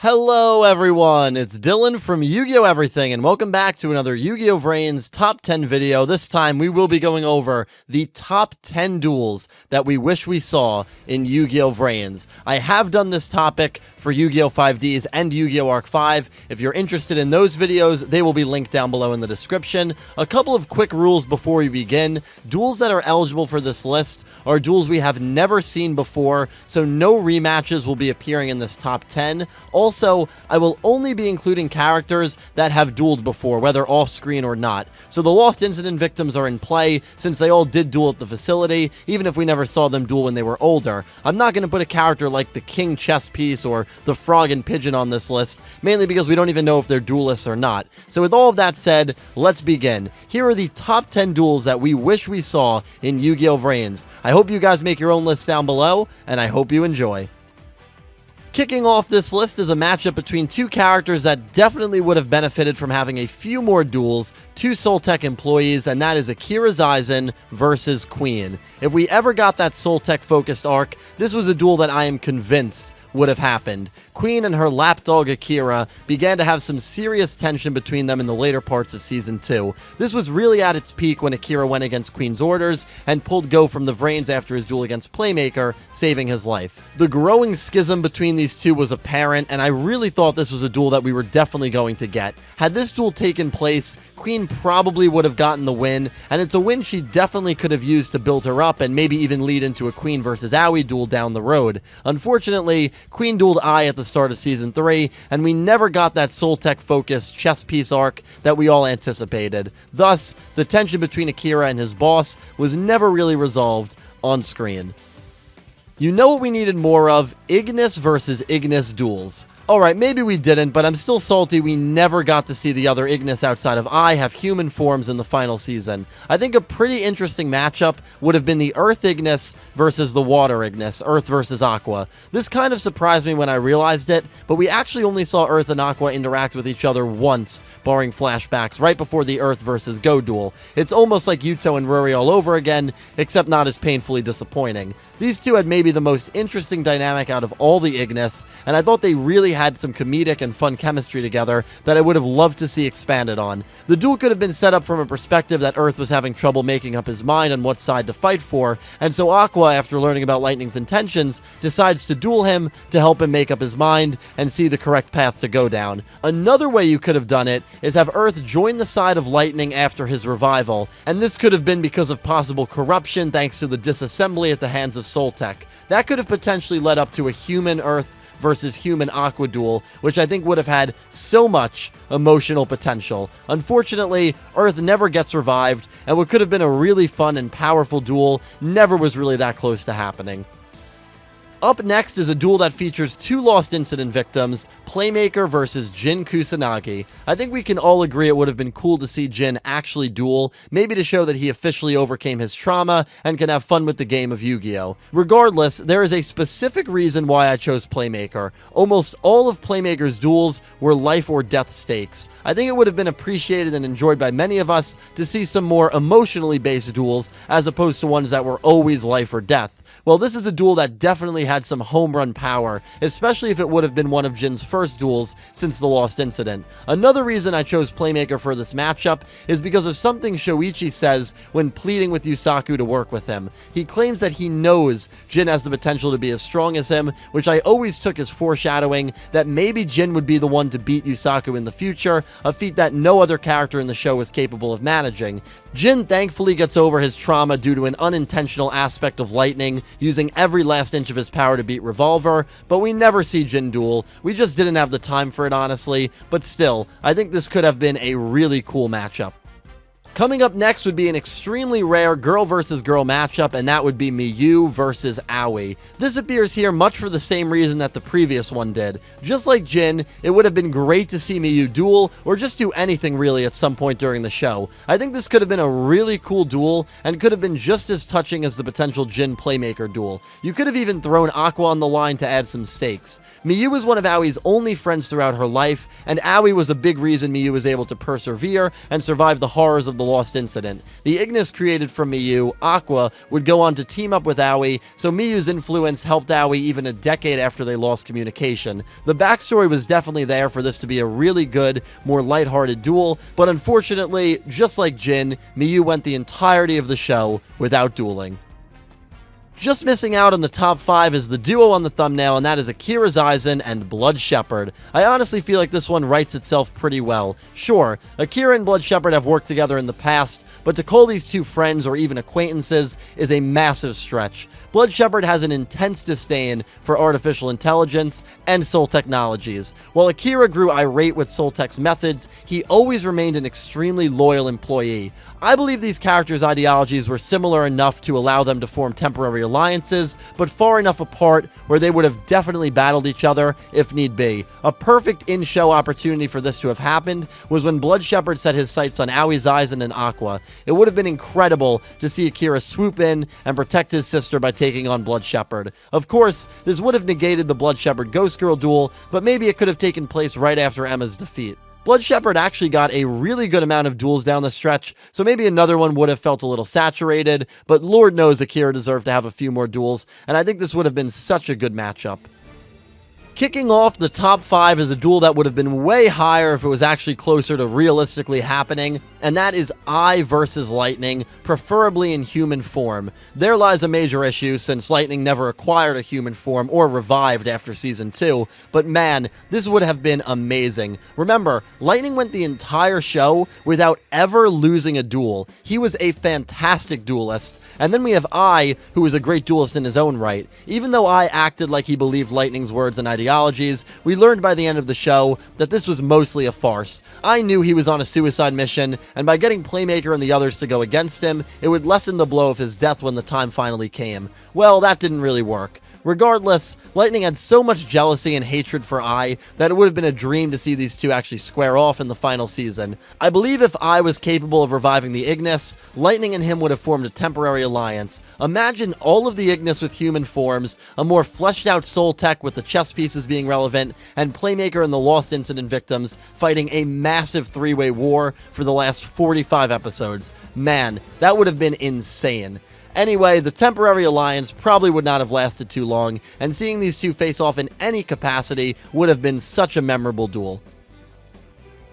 Hello everyone, it's Dylan from Yugioh Everything, and welcome back to another Yu-Gi-Oh! VRains Top 10 video. This time we will be going over the top 10 duels that we wish we saw in Yu-Gi-Oh! VRains. I have done this topic for Yu-Gi-Oh! 5Ds and Yu-Gi-Oh! Arc 5. If you're interested in those videos, they will be linked down below in the description. A couple of quick rules before we begin. Duels that are eligible for this list are duels we have never seen before, so no rematches will be appearing in this top 10. Also, I will only be including characters that have dueled before, whether off-screen or not. So the Lost Incident victims are in play, since they all did duel at the facility, even if we never saw them duel when they were older. I'm not going to put a character like the King Chess Piece or the Frog and Pigeon on this list, mainly because we don't even know if they're duelists or not. So with all of that said, let's begin. Here are the top 10 duels that we wish we saw in Yu-Gi-Oh! VRains. I hope you guys make your own list down below, and I hope you enjoy. Kicking off this list is a matchup between two characters that definitely would have benefited from having a few more duels, two Soltech employees, and that is Akira Zaizen versus Queen. If we ever got that Soltech focused arc, this was a duel that I am convinced would have happened. Queen and her lapdog Akira began to have some serious tension between them in the later parts of Season 2. This was really at its peak when Akira went against Queen's orders and pulled Go from the VRains after his duel against Playmaker, saving his life. The growing schism between these two was apparent, and I really thought this was a duel that we were definitely going to get. Had this duel taken place, Queen probably would have gotten the win, and it's a win she definitely could have used to build her up and maybe even lead into a Queen versus Aoi duel down the road. Unfortunately, Queen dueled Ai at the start of Season 3, and we never got that Soltech-focused chess piece arc that we all anticipated. Thus, the tension between Akira and his boss was never really resolved on screen. You know what we needed more of? Ignis versus Ignis duels. Alright, maybe we didn't, but I'm still salty we never got to see the other Ignis outside of Ai have human forms in the final season. I think a pretty interesting matchup would have been the Earth Ignis versus the Water Ignis, Earth versus Aqua. This kind of surprised me when I realized it, but we actually only saw Earth and Aqua interact with each other once, barring flashbacks, right before the Earth versus Go duel. It's almost like Yuto and Rory all over again, except not as painfully disappointing. These two had maybe the most interesting dynamic out of all the Ignis, and I thought they really had some comedic and fun chemistry together that I would have loved to see expanded on. The duel could have been set up from a perspective that Earth was having trouble making up his mind on what side to fight for, and so Aqua, after learning about Lightning's intentions, decides to duel him to help him make up his mind and see the correct path to go down. Another way you could have done it is have Earth join the side of Lightning after his revival, and this could have been because of possible corruption thanks to the disassembly at the hands of Soltech. That could have potentially led up to a human Earth versus human Aqua duel, which I think would have had so much emotional potential. Unfortunately, Earth never gets revived, and what could have been a really fun and powerful duel never was really that close to happening. Up next is a duel that features two Lost Incident victims, Playmaker versus Jin Kusanagi. I think we can all agree it would have been cool to see Jin actually duel, maybe to show that he officially overcame his trauma and can have fun with the game of Yu-Gi-Oh! Regardless, there is a specific reason why I chose Playmaker. Almost all of Playmaker's duels were life or death stakes. I think it would have been appreciated and enjoyed by many of us to see some more emotionally based duels as opposed to ones that were always life or death. Well, this is a duel that definitely had some home run power, especially if it would have been one of Jin's first duels since the Lost Incident. Another reason I chose Playmaker for this matchup is because of something Shoichi says when pleading with Yusaku to work with him. He claims that he knows Jin has the potential to be as strong as him, which I always took as foreshadowing that maybe Jin would be the one to beat Yusaku in the future, a feat that no other character in the show is capable of managing. Jin thankfully gets over his trauma due to an unintentional aspect of Lightning, using every last inch of his power to beat Revolver, but we never see Jin duel. We just didn't have the time for it, honestly, but still, I think this could have been a really cool matchup. Coming up next would be an extremely rare girl versus girl matchup, and that would be Miyu versus Aoi. This appears here much for the same reason that the previous one did. Just like Jin, it would have been great to see Miyu duel, or just do anything really at some point during the show. I think this could have been a really cool duel, and could have been just as touching as the potential Jin Playmaker duel. You could have even thrown Aqua on the line to add some stakes. Miyu was one of Aoi's only friends throughout her life, and Aoi was a big reason Miyu was able to persevere and survive the horrors of the lost incident. The Ignis created from Miyu, Aqua, would go on to team up with Aoi, so Miyu's influence helped Aoi even a decade after they lost communication. The backstory was definitely there for this to be a really good, more lighthearted duel, but unfortunately, just like Jin, Miyu went the entirety of the show without dueling. Just missing out on the top 5 is the duo on the thumbnail, and that is Akira Aizen and Blood Shepherd. I honestly feel like this one writes itself pretty well. Sure, Akira and Blood Shepherd have worked together in the past, but to call these two friends or even acquaintances is a massive stretch. Blood Shepherd has an intense disdain for artificial intelligence and Soul technologies. While Akira grew irate with Soul Tech's methods, he always remained an extremely loyal employee. I believe these characters' ideologies were similar enough to allow them to form temporary alliances, but far enough apart where they would have definitely battled each other if need be. A perfect in-show opportunity for this to have happened was when Blood Shepherd set his sights on Aoi Aizen and Aqua. It would have been incredible to see Akira swoop in and protect his sister by taking on Blood Shepherd. Of course, this would have negated the Blood Shepherd Ghost Girl duel, but maybe it could have taken place right after Emma's defeat. Blood Shepherd actually got a really good amount of duels down the stretch, so maybe another one would have felt a little saturated, but Lord knows Akira deserved to have a few more duels, and I think this would have been such a good matchup. Kicking off the top 5 is a duel that would have been way higher if it was actually closer to realistically happening, and that is Ai versus Lightning, preferably in human form. There lies a major issue since Lightning never acquired a human form or revived after Season 2, but man, this would have been amazing. Remember, Lightning went the entire show without ever losing a duel. He was a fantastic duelist, and then we have Ai, who is a great duelist in his own right. Even though Ai acted like he believed Lightning's words and ideologies, we learned by the end of the show that this was mostly a farce. I knew he was on a suicide mission, and by getting Playmaker and the others to go against him, it would lessen the blow of his death when the time finally came. Well, that didn't really work. Regardless, Lightning had so much jealousy and hatred for Ai that it would have been a dream to see these two actually square off in the final season. I believe if Ai was capable of reviving the Ignis, Lightning and him would have formed a temporary alliance. Imagine all of the Ignis with human forms, a more fleshed out Soul Tech with the chess pieces being relevant, and Playmaker and the Lost Incident victims fighting a massive three-way war for the last 45 episodes. Man, that would have been insane. Anyway, the temporary alliance probably would not have lasted too long, and seeing these two face off in any capacity would have been such a memorable duel.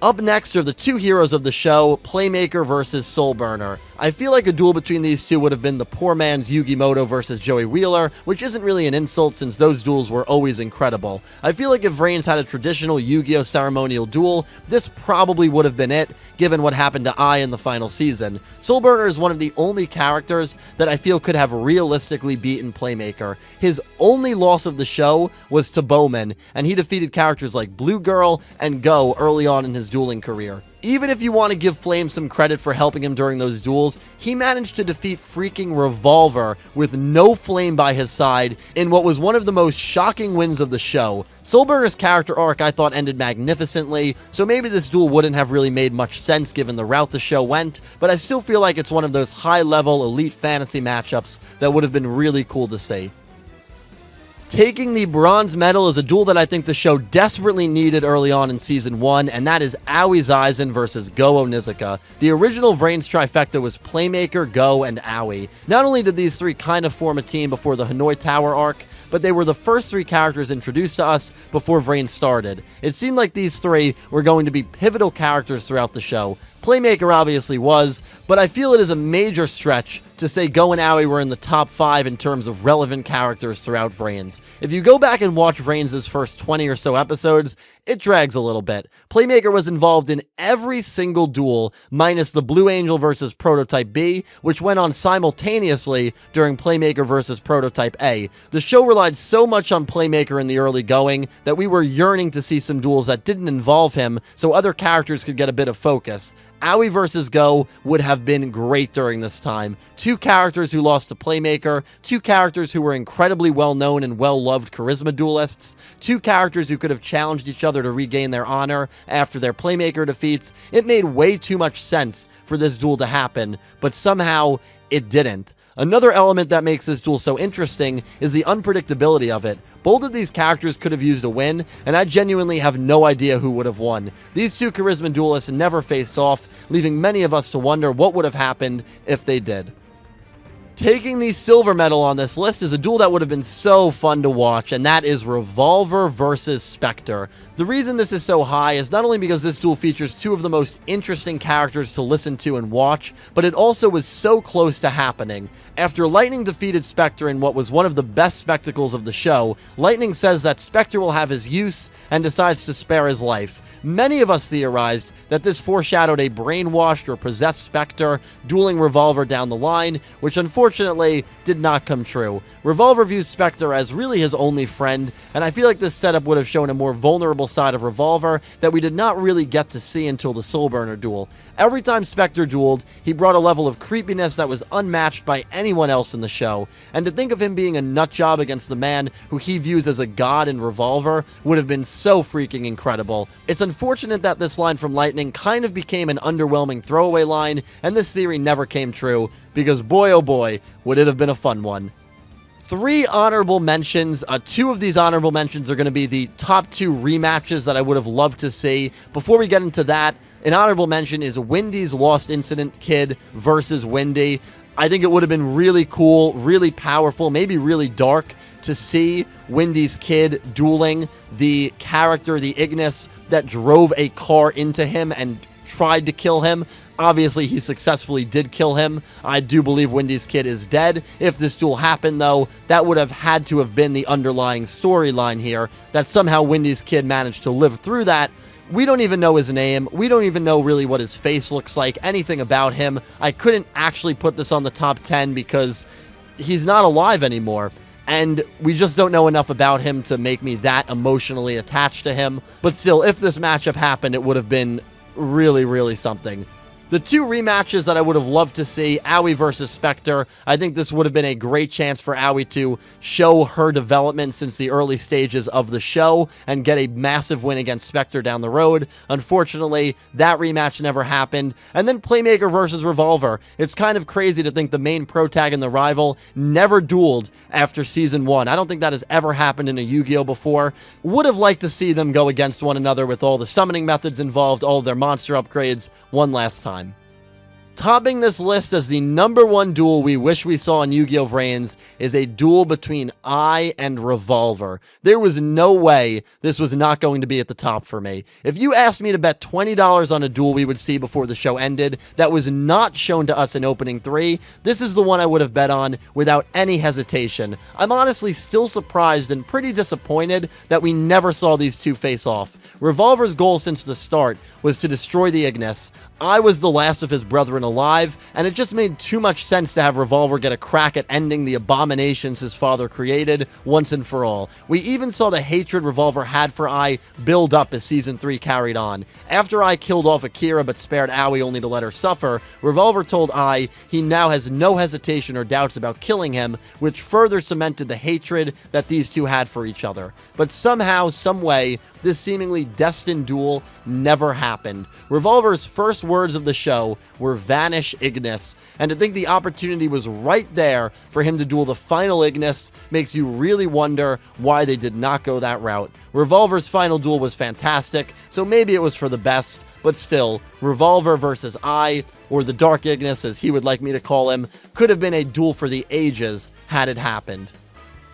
Up next are the two heroes of the show, Playmaker versus Soulburner. I feel like a duel between these two would have been the poor man's Yugimoto versus Joey Wheeler, which isn't really an insult since those duels were always incredible. I feel like if VRains had a traditional Yugioh ceremonial duel, this probably would have been it, given what happened to Ai in the final season. Soulburner is one of the only characters that I feel could have realistically beaten Playmaker. His only loss of the show was to Bowman, and he defeated characters like Blue Girl and Go early on in his dueling career. Even if you want to give Flame some credit for helping him during those duels, he managed to defeat freaking Revolver with no Flame by his side in what was one of the most shocking wins of the show. Soulburner's character arc I thought ended magnificently, so maybe this duel wouldn't have really made much sense given the route the show went, but I still feel like it's one of those high-level elite fantasy matchups that would have been really cool to see. Taking the bronze medal is a duel that I think the show desperately needed early on in Season 1, and that is Aoi Aizen versus Go Onizuka. The original VRains trifecta was Playmaker, Go, and Aoi. Not only did these three kind of form a team before the Hanoi Tower arc, but they were the first three characters introduced to us before VRains started. It seemed like these three were going to be pivotal characters throughout the show. Playmaker obviously was, but I feel it is a major stretch to say Go and Aoi were in the top 5 in terms of relevant characters throughout VRains. If you go back and watch VRains' first 20 or so episodes, it drags a little bit. Playmaker was involved in every single duel, minus the Blue Angel versus Prototype B, which went on simultaneously during Playmaker versus Prototype A. The show relied so much on Playmaker in the early going that we were yearning to see some duels that didn't involve him so other characters could get a bit of focus. Aoi versus Go would have been great during this time. Two characters who lost to Playmaker, two characters who were incredibly well-known and well-loved charisma duelists, two characters who could have challenged each other to regain their honor after their Playmaker defeats. It made way too much sense for this duel to happen, but somehow it didn't. Another element that makes this duel so interesting is the unpredictability of it. Both of these characters could have used a win, and I genuinely have no idea who would have won. These two charisma duelists never faced off, leaving many of us to wonder what would have happened if they did. Taking the silver medal on this list is a duel that would have been so fun to watch, and that is Revolver versus Spectre. The reason this is so high is not only because this duel features two of the most interesting characters to listen to and watch, but it also was so close to happening. After Lightning defeated Spectre in what was one of the best spectacles of the show, Lightning says that Spectre will have his use and decides to spare his life. Many of us theorized that this foreshadowed a brainwashed or possessed Spectre dueling Revolver down the line, which unfortunately did not come true. Revolver views Spectre as really his only friend, and I feel like this setup would have shown a more vulnerable side of Revolver that we did not really get to see until the Soulburner duel. Every time Spectre dueled, he brought a level of creepiness that was unmatched by anyone else in the show, and to think of him being a nutjob against the man who he views as a god in Revolver would have been so freaking incredible. It's unfortunate that this line from Lightning kind of became an underwhelming throwaway line, and this theory never came true, because boy oh boy, would it have been a fun one. 3 honorable mentions. 2 of these honorable mentions are going to be the top 2 rematches that I would have loved to see. Before we get into that, an honorable mention is Wendy's Lost Incident Kid versus Wendy. I think it would have been really cool, really powerful, maybe really dark to see Wendy's Kid dueling the character, the Ignis, that drove a car into him and tried to kill him. Obviously, he successfully did kill him. I do believe Wendy's Kid is dead. If this duel happened, though, that would have had to have been the underlying storyline here, that somehow Wendy's Kid managed to live through that. We don't even know his name. We don't even know really what his face looks like, anything about him. I couldn't actually put this on the top 10 because he's not alive anymore. And we just don't know enough about him to make me that emotionally attached to him. But still, if this matchup happened, it would have been really, really something. The 2 rematches that I would have loved to see, Aoi versus Spectre. I think this would have been a great chance for Aoi to show her development since the early stages of the show and get a massive win against Spectre down the road. Unfortunately, that rematch never happened. And then Playmaker versus Revolver. It's kind of crazy to think the main protag and the rival never dueled after Season 1. I don't think that has ever happened in a Yu-Gi-Oh! Before. Would have liked to see them go against one another with all the summoning methods involved, all of their monster upgrades, one last time. Topping this list as the #1 duel we wish we saw in Yu-Gi-Oh! VRains is a duel between Ai and Revolver. There was no way this was not going to be at the top for me. If you asked me to bet $20 on a duel we would see before the show ended that was not shown to us in opening 3, this is the one I would have bet on without any hesitation. I'm honestly still surprised and pretty disappointed that we never saw these two face off. Revolver's goal since the start was to destroy the Ignis. I was the last of his brethren alive, and it just made too much sense to have Revolver get a crack at ending the abominations his father created once and for all. We even saw the hatred Revolver had for Ai build up as Season 3 carried on. After Ai killed off Akira but spared Aoi only to let her suffer, Revolver told Ai he now has no hesitation or doubts about killing him, which further cemented the hatred that these two had for each other. But somehow, someway, this seemingly destined duel never happened. Revolver's first words of the show were "Vanish Ignis," and to think the opportunity was right there for him to duel the final Ignis makes you really wonder why they did not go that route. Revolver's final duel was fantastic, so maybe it was for the best, but still, Revolver versus Ai, or the Dark Ignis as he would like me to call him, could have been a duel for the ages had it happened.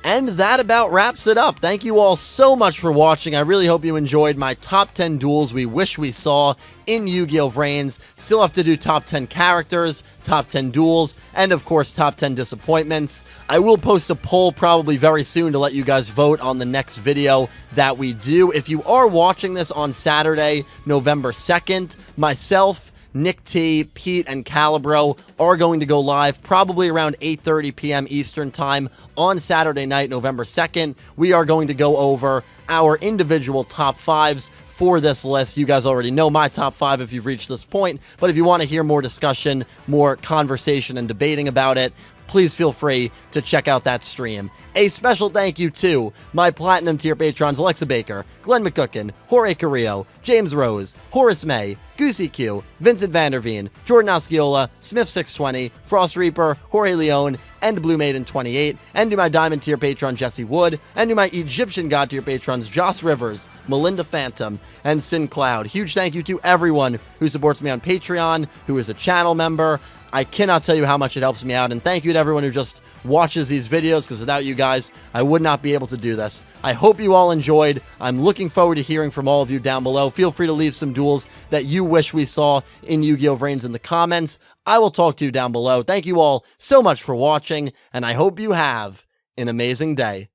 And that about wraps it up. Thank you all so much for watching. I really hope you enjoyed my top 10 duels we wish we saw in Yu-Gi-Oh! VRains. Still have to do top 10 characters, top 10 duels, and of course top 10 disappointments. I will post a poll probably very soon to let you guys vote on the next video that we do. If you are watching this on Saturday, November 2nd, myself, Nick T, Pete, and Calibro are going to go live probably around 8:30 p.m. Eastern Time on Saturday night, November 2nd. We are going to go over our individual top 5s for this list. You guys already know my top 5 if you've reached this point, but if you want to hear more discussion, more conversation, and debating about it, please feel free to check out that stream. A special thank you to my Platinum tier patrons Alexa Baker, Glen McGookin, Jorge Carrillo, James Rose, Horace Maye, Goosey Q, Vincent Van Der Veen, Jordan Osceola, Smith620, FrostReaper, Jorge Leon, and Blue Maiden 28, and to my Diamond tier patron Jesse Wood, and to my Egyptian God tier patrons Joss Rivers, Melinda Phantom, and Syn Cloud. Huge thank you to everyone who supports me on Patreon, who is a channel member. I cannot tell you how much it helps me out, and thank you to everyone who just watches these videos, because without you guys, I would not be able to do this. I hope you all enjoyed. I'm looking forward to hearing from all of you down below. Feel free to leave some duels that you wish we saw in Yu-Gi-Oh! VRains in the comments. I will talk to you down below. Thank you all so much for watching, and I hope you have an amazing day.